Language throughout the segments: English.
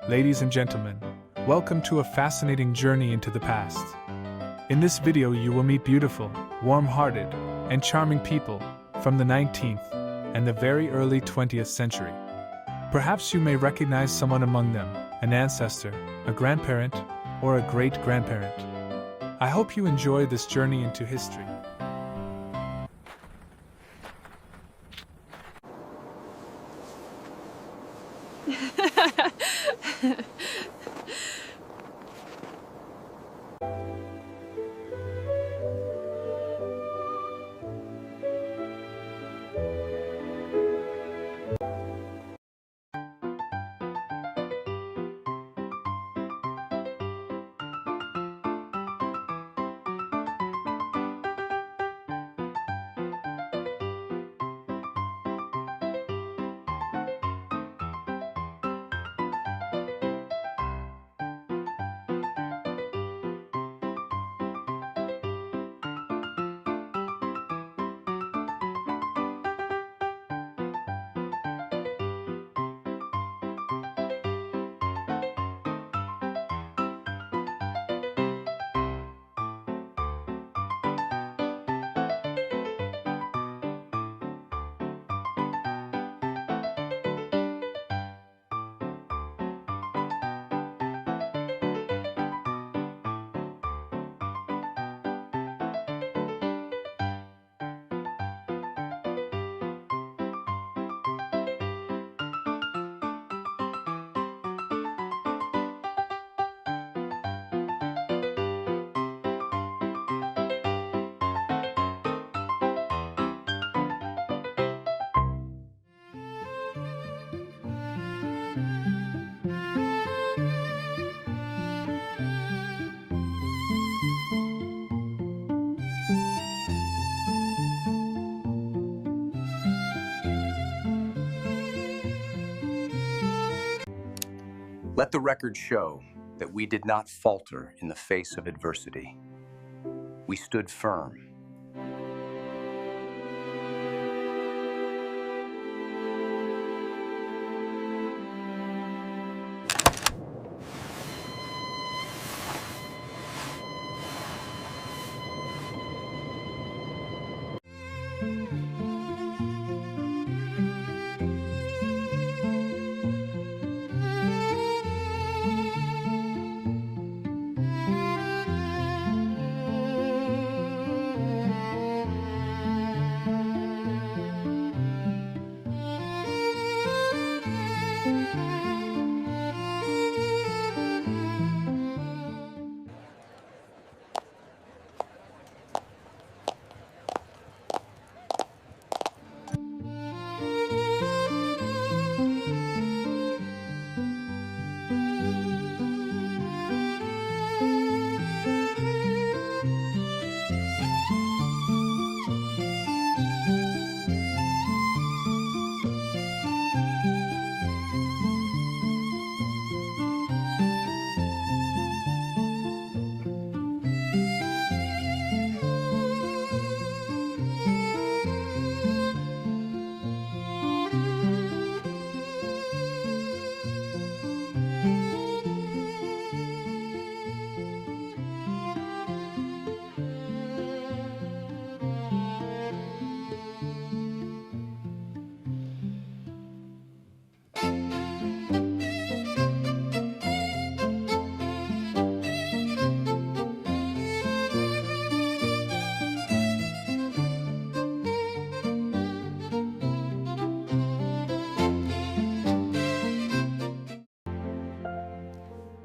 Ladies and gentlemen, welcome to a fascinating journey into the past. In this video you will meet beautiful, warm-hearted, and charming people from the 19th and the very early 20th century. Perhaps you may recognize someone among them, an ancestor, a grandparent, or a great-grandparent. I hope you enjoy this journey into history. Let the record show that we did not falter in the face of adversity. We stood firm.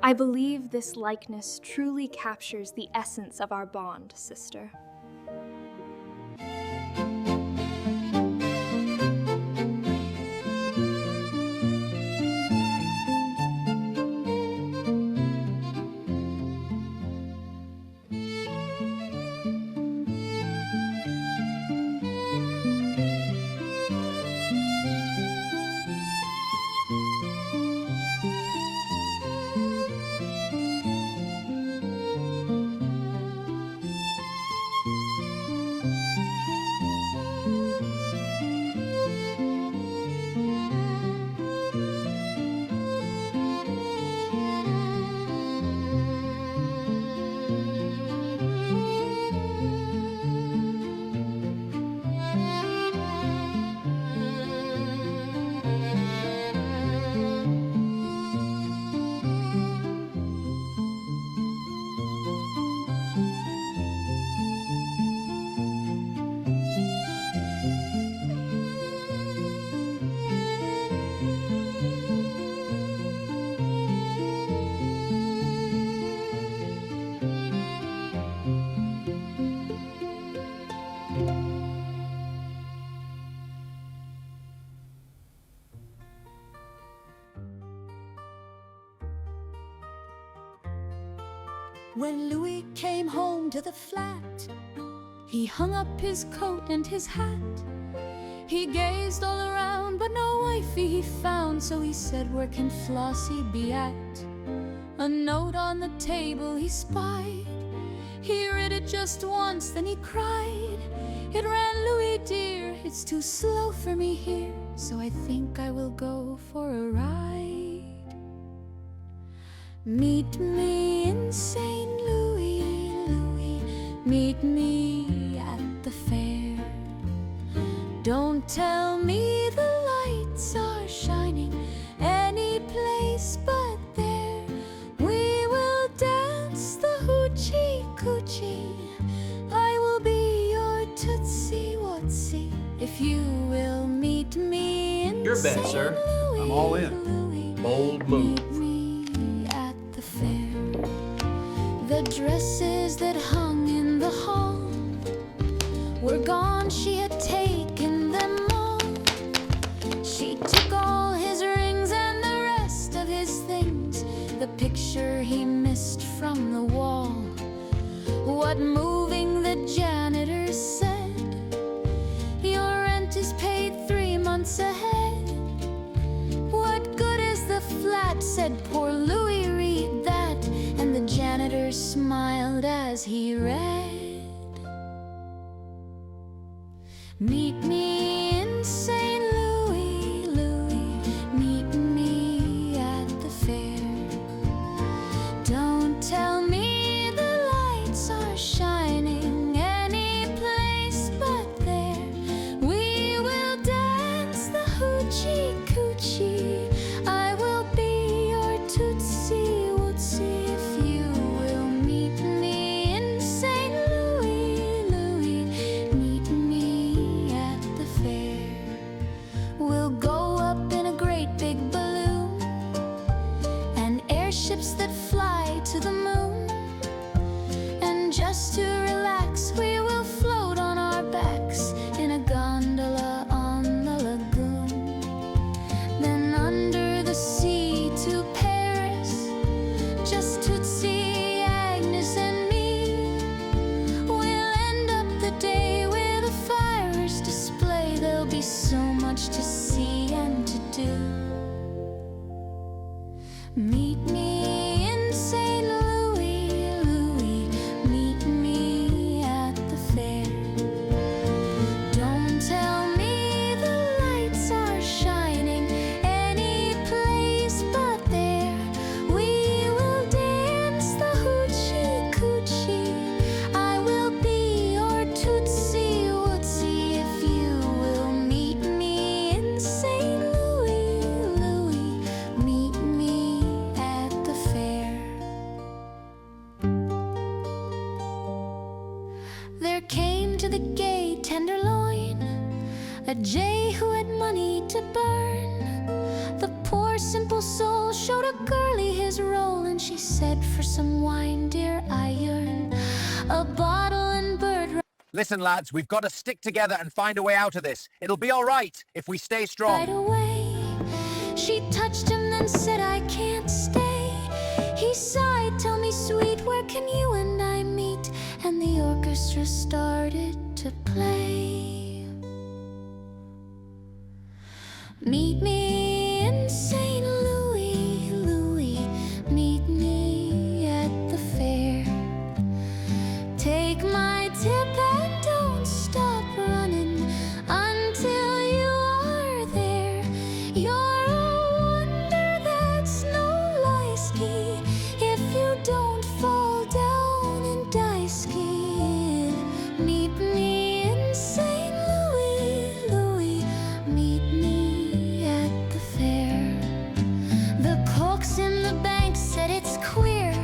I believe this likeness truly captures the essence of our bond, sister. When Louis came home to the flat, he hung up his coat and his hat. He gazed all around, but no wifey he found, so he said, "Where can Flossie be at?" A note on the table he spied. He read it just once, then he cried. It ran, "Louis dear, it's too slow for me here, so I think I will go for a ride. Meet me in St. Louis, Louis, meet me at the fair. Don't tell me the lights are shining any place but there. We will dance the hoochie coochie. I will be your tootsie wootsie if you will meet me in Your bet, St. sir. Louis, I'm all in. Louis, Bold move. meet me at the fair. The dresses that hung in the hall were gone, she had taken them all. She took all his rings and the rest of his things, the picture he missed from the wall. What moving the janitor said, "Your rent is paid 3 months ahead." "What good is the flat?" said poor Louis, "read that." And the janitor smiled as he read. Meet me in St. Louis, Louis, meet me at the fair. Don't tell me the lights are shining any place but there. We will dance the hoochie coochie. I will be your tootsie wootsie if you will meet me in St. Louis, Louis, meet me at the fair. We'll go up in a great big balloon and airships that fly to the moon. And just to relax, we will float on our backs in a gondola on the lagoon. Then under the sea to Paris, just Tootsie, Agnes and me. We'll end up the day with a fireworks display. There'll be so much to see and to do. Meet me in St. Louis, Louis, meet me at the fair. Don't tell me the lights are shining any place but there. We will dance the hoochie coochie. I will be your tootsie wootsie if you will meet me in St. Louis, Louis, meet me at the fair. There came to the gay tenderloin a jay who had money to burn. The poor simple soul showed a girlie his roll, and she said, "For some wine, dear, I yearn. A bottle and bird Listen, lads, we've got to stick together and find a way out of this. It'll be all right if we stay strong. right away." She touched him, then said, "I can't stay." He sighed, "Tell me, sweet, where can you and I meet?" And the orchestra started to play. Meet me in St. Louis, Louis, meet me at the fair. Take my tip and don't stop running until you are there. You're a wonder that's no lie ski if you don't fall down and die ski. Meet me in St. Louis, Louis, meet me at the fair. The cooks in the bank said, "It's queer.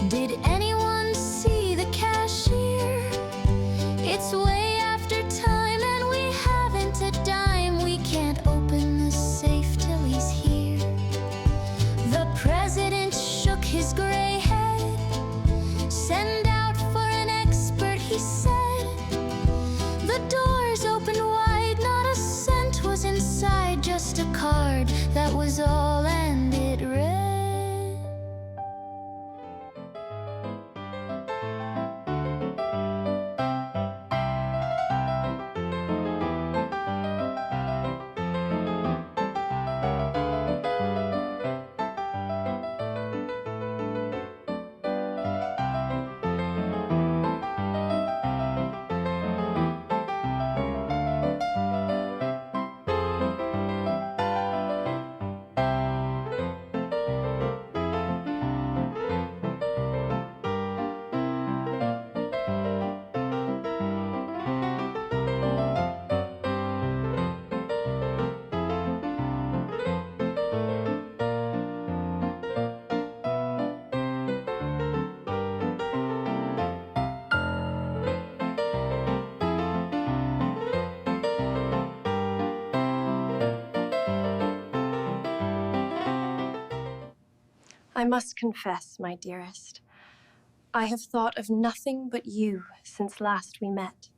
Did anyone see the cashier? It's way after time and we haven't a dime. We can't open the safe till he's here." The president shook his gray head. "Send out for an expert," he said. The doors opened wide, not a cent was inside, just a card, that was all, and it read, I must confess, my dearest, I have thought of nothing but you since last we met.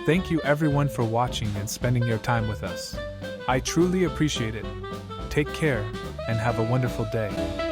Thank you everyone for watching and spending your time with us. I truly appreciate it. Take care and have a wonderful day.